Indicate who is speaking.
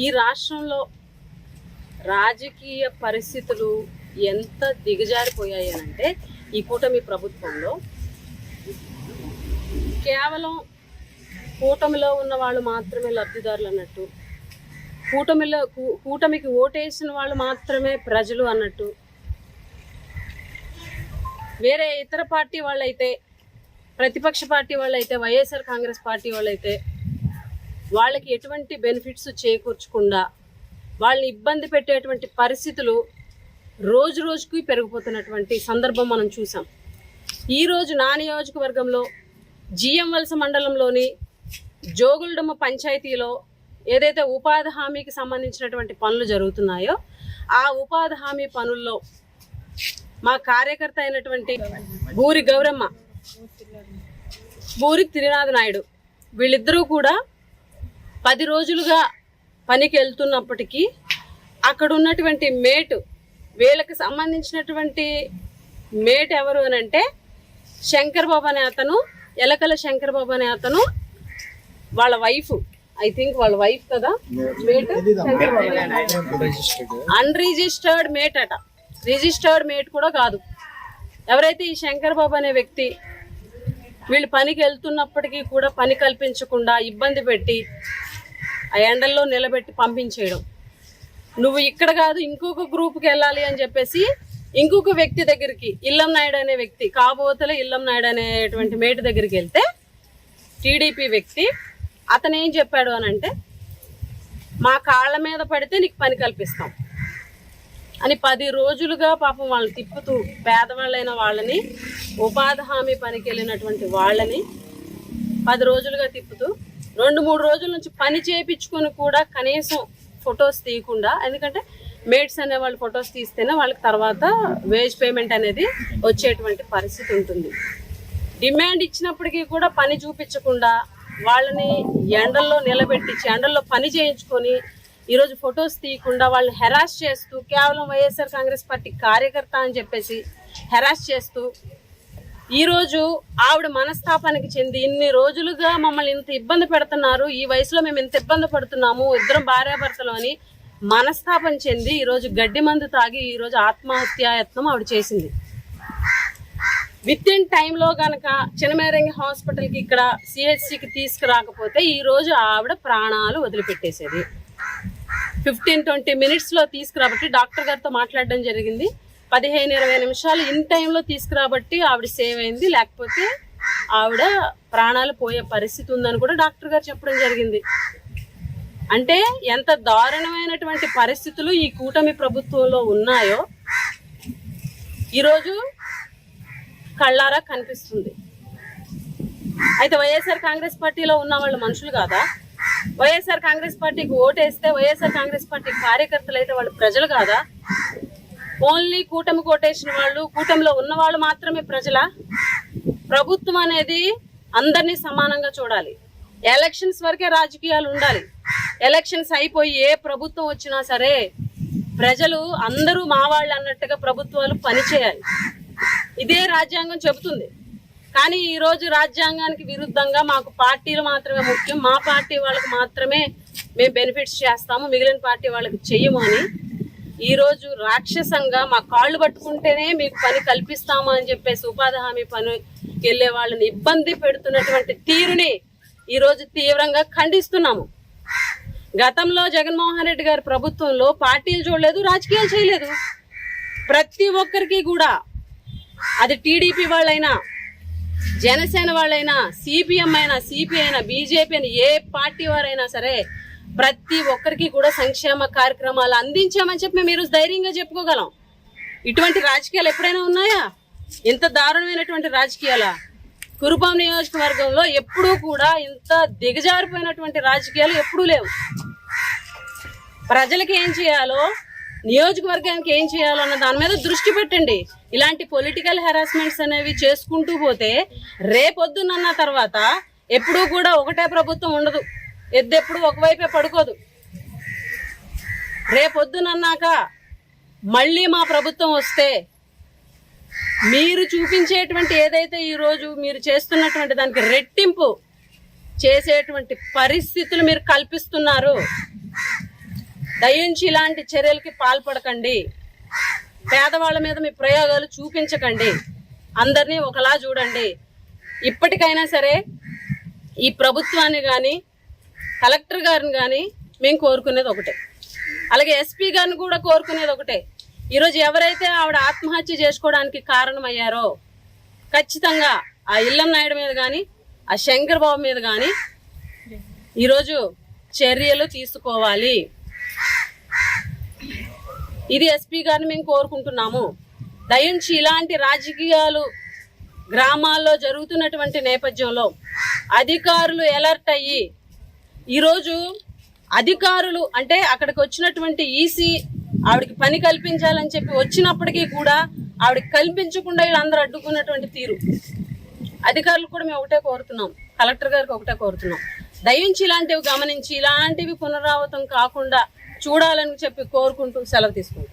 Speaker 1: ఈ రాష్ట్రంలో రాజకీయ పరిస్థితులు ఎంత దిగజారిపోయాయి అంటే ఈ కూటమి ప్రభుత్వంలో కేవలం కూటమిలో ఉన్న వాళ్ళు మాత్రమే లబ్ధిదారులు అన్నట్టు, కూటమికి ఓటేసిన వాళ్ళు మాత్రమే ప్రజలు అన్నట్టు, వేరే ఇతర పార్టీ వాళ్ళైతే, ప్రతిపక్ష పార్టీ వాళ్ళైతే, వైఎస్ఆర్ కాంగ్రెస్ పార్టీ వాళ్ళైతే వాళ్ళకి ఎటువంటి బెనిఫిట్స్ చేకూర్చకుండా వాళ్ళని ఇబ్బంది పెట్టేటువంటి పరిస్థితులు రోజు రోజుకి పెరిగిపోతున్నటువంటి సందర్భం మనం చూసాం. ఈరోజు నా నియోజకవర్గంలో జిఎం వలస మండలంలోని జోగుల్డమ్మ పంచాయతీలో ఏదైతే ఉపాధి హామీకి సంబంధించినటువంటి పనులు జరుగుతున్నాయో ఆ ఉపాధి హామీ పనుల్లో మా కార్యకర్త అయినటువంటి బూరి గౌరమ్మ, బూరి త్రినాథ్ నాయుడు వీళ్ళిద్దరూ కూడా 10 రోజులుగా పనికి వెళ్తున్నప్పటికీ అక్కడ ఉన్నటువంటి మేటు, వీళ్ళకి సంబంధించినటువంటి మేట్ ఎవరు అని అంటే శంకర్ బాబు అనే అతను, ఎలకల శంకర్ బాబు అనే అతను, వాళ్ళ వైఫ్, ఐ థింక్ వాళ్ళ వైఫ్ కదా మేట్, అన్రిజిస్టర్డ్ మేట్ అట, రిజిస్టర్డ్ మేట్ కూడా కాదు. ఎవరైతే ఈ శంకర్ బాబు అనే వ్యక్తి వీళ్ళు పనికి వెళ్తున్నప్పటికీ కూడా పని కల్పించకుండా ఇబ్బంది పెట్టి ఆ ఎండల్లో నిలబెట్టి పంపించేయడం, నువ్వు ఇక్కడ కాదు ఇంకొక గ్రూప్కి వెళ్ళాలి అని చెప్పేసి ఇంకొక వ్యక్తి దగ్గరికి, ఇల్లం నాయుడు అనే వ్యక్తి, కాబోతల ఇల్లం నాయుడు అనేటువంటి మేటు దగ్గరికి వెళ్తే టీడీపీ వ్యక్తి అతను ఏం చెప్పాడు అని అంటే మా కాళ్ళ మీద పడితే నీకు పని కల్పిస్తాం అని 10 రోజులుగా పాపం వాళ్ళని తిప్పుతూ, పేదవాళ్ళైన వాళ్ళని, ఉపాధి హామీ పనికి వెళ్ళినటువంటి వాళ్ళని 10 రోజులుగా తిప్పుతూ 2-3 రోజుల నుంచి పని చేయించుకొని కూడా కనీసం ఫొటోస్ తీయకుండా, ఎందుకంటే మేట్స్ అనే వాళ్ళు ఫొటోస్ తీస్తేనే వాళ్ళకి తర్వాత వేజ్ పేమెంట్ అనేది వచ్చేటువంటి పరిస్థితి ఉంటుంది. డిమాండ్ ఇచ్చినప్పటికీ కూడా పని చూపించకుండా వాళ్ళని ఎండల్లో నిలబెట్టించి ఎండల్లో పని చేయించుకొని ఈరోజు ఫొటోస్ తీయకుండా వాళ్ళని హెరాస్ చేస్తూ, కేవలం వైఎస్ఆర్ కాంగ్రెస్ పార్టీ కార్యకర్త అని చెప్పేసి హెరాస్ చేస్తూ, ఈరోజు ఆవిడ మనస్తాపానికి చెంది ఇన్ని రోజులుగా మమ్మల్ని ఇంత ఇబ్బంది పెడుతున్నారు, ఈ వయసులో మేము ఇంత ఇబ్బంది పడుతున్నాము, ఇద్దరం భార్యాభర్తలు అని మనస్తాపం చెంది ఈరోజు గడ్డి మందు తాగి ఈరోజు ఆత్మహత్యాయత్నం ఆవిడ చేసింది. విత్ ఇన్ టైంలో కనుక చినమేరంగి హాస్పిటల్కి ఇక్కడ సిహెచ్సికి తీసుకురాకపోతే ఈరోజు ఆవిడ ప్రాణాలు వదిలిపెట్టేసేది. 15-20 మినిట్స్లో తీసుకురాబట్టి డాక్టర్ గారితో మాట్లాడడం జరిగింది. 15-20 నిమిషాలు ఇన్ టైంలో తీసుకురాబట్టి ఆవిడ సేవ్ అయింది, లేకపోతే ఆవిడ ప్రాణాలు పోయే పరిస్థితి ఉందని కూడా డాక్టర్ గారు చెప్పడం జరిగింది. అంటే ఎంత దారుణమైనటువంటి పరిస్థితులు ఈ కూటమి ప్రభుత్వంలో ఉన్నాయో ఈరోజు కళ్ళారా కనిపిస్తుంది. అయితే వైఎస్ఆర్ కాంగ్రెస్ పార్టీలో ఉన్న వాళ్ళు మనుషులు కాదా? వైఎస్ఆర్ కాంగ్రెస్ పార్టీకి ఓటేస్తే వైఎస్ఆర్ కాంగ్రెస్ పార్టీ కార్యకర్తలు అయితే వాళ్ళు ప్రజలు కాదా? ఓన్లీ కూటమి కోటేసిన వాళ్ళు, కూటమిలో ఉన్న వాళ్ళు మాత్రమే ప్రజలా? ప్రభుత్వం అనేది అందరినీ సమానంగా చూడాలి. ఎలక్షన్స్ వరకే రాజకీయాలు ఉండాలి. ఎలక్షన్స్ అయిపోయి ఏ ప్రభుత్వం వచ్చినా సరే ప్రజలు అందరూ మా వాళ్ళు అన్నట్టుగా ప్రభుత్వాలు పనిచేయాలి. ఇదే రాజ్యాంగం చెబుతుంది. కానీ ఈరోజు రాజ్యాంగానికి విరుద్ధంగా మాకు పార్టీలు మాత్రమే ముఖ్యం, మా పార్టీ వాళ్ళకి మాత్రమే మేము బెనిఫిట్స్ చేస్తాము, మిగిలిన పార్టీ వాళ్ళకి చెయ్యము అని ఈరోజు రాక్షసంగా మా కాళ్ళు పట్టుకుంటేనే మీకు పని కల్పిస్తాము అని చెప్పేసి ఉపాధి హామీ పనికి వెళ్ళే వాళ్ళని ఇబ్బంది పెడుతున్నటువంటి తీరుని ఈరోజు తీవ్రంగా ఖండిస్తున్నాము. గతంలో జగన్మోహన్ రెడ్డి గారి ప్రభుత్వంలో పార్టీలు చూడలేదు, రాజకీయాలు చేయలేదు. ప్రతి ఒక్కరికి కూడా, అది టీడీపీ వాళ్ళైనా, జనసేన వాళ్ళైనా, సిపిఎం అయినా, సిపిఐ అయినా, బీజేపీ అయినా, ఏ పార్టీ వారైనా సరే ప్రతి ఒక్కరికి కూడా సంక్షేమ కార్యక్రమాలు అందించామని చెప్పి మేము ఈరోజు ధైర్యంగా చెప్పుకోగలం. ఇటువంటి రాజకీయాలు ఎప్పుడైనా ఉన్నాయా? ఇంత దారుణమైనటువంటి రాజకీయాలా? కురుపాం నియోజకవర్గంలో ఎప్పుడూ కూడా ఇంత దిగజారిపోయినటువంటి రాజకీయాలు ఎప్పుడూ లేవు. ప్రజలకు ఏం చేయాలో, నియోజకవర్గానికి ఏం చేయాలో అన్న దాని మీద దృష్టి పెట్టండి. ఇలాంటి పొలిటికల్ హెరాస్మెంట్స్ అనేవి చేసుకుంటూ పోతే రేపొద్దునన్న తర్వాత ఎప్పుడూ కూడా ఒకటే ప్రభుత్వం ఉండదు. ఎద్దెప్పుడు ఒకవైపే పడుకోదు. రేపొద్దునన్నాక మళ్ళీ మా ప్రభుత్వం వస్తే మీరు చూపించేటువంటి ఏదైతే ఈరోజు మీరు చేస్తున్నటువంటి దానికి రెట్టింపు చేసేటువంటి పరిస్థితులు మీరు కల్పిస్తున్నారు. దయించి ఇలాంటి చర్యలకి పాల్పడకండి. పేదవాళ్ళ మీద మీ ప్రయోగాలు చూపించకండి. అందరినీ ఒకలా చూడండి. ఇప్పటికైనా సరే ఈ ప్రభుత్వాన్ని కానీ కలెక్టర్ గారిని కానీ మేము కోరుకునేది ఒకటే, అలాగే ఎస్పీ గారిని కూడా కోరుకునేది ఒకటే. ఈరోజు ఎవరైతే ఆవిడ ఆత్మహత్య చేసుకోవడానికి కారణమయ్యారో ఖచ్చితంగా ఆ ఇల్లం నాయుడు మీద కానీ ఆ శంకర్ బాబు మీద కానీ ఈరోజు చర్యలు తీసుకోవాలి. ఇది ఎస్పీ గారిని మేము కోరుకుంటున్నాము. దయించి ఇలాంటి రాజకీయాలు గ్రామాల్లో జరుగుతున్నటువంటి నేపథ్యంలో అధికారులు అలర్ట్ అయ్యి, ఈరోజు అధికారులు అంటే అక్కడికి వచ్చినటువంటి ఈసీ ఆవిడకి పని కల్పించాలని చెప్పి వచ్చినప్పటికీ కూడా ఆవిడకి కల్పించకుండా వీళ్ళందరూ అడ్డుకున్నటువంటి తీరు, అధికారులు కూడా మేము ఒకటే కోరుతున్నాం, కలెక్టర్ గారికి ఒకటే కోరుతున్నాం, దయించి ఇలాంటివి గమనించి ఇలాంటివి పునరావృతం కాకుండా చూడాలని చెప్పి కోరుకుంటూ సెలవు తీసుకుంటాం.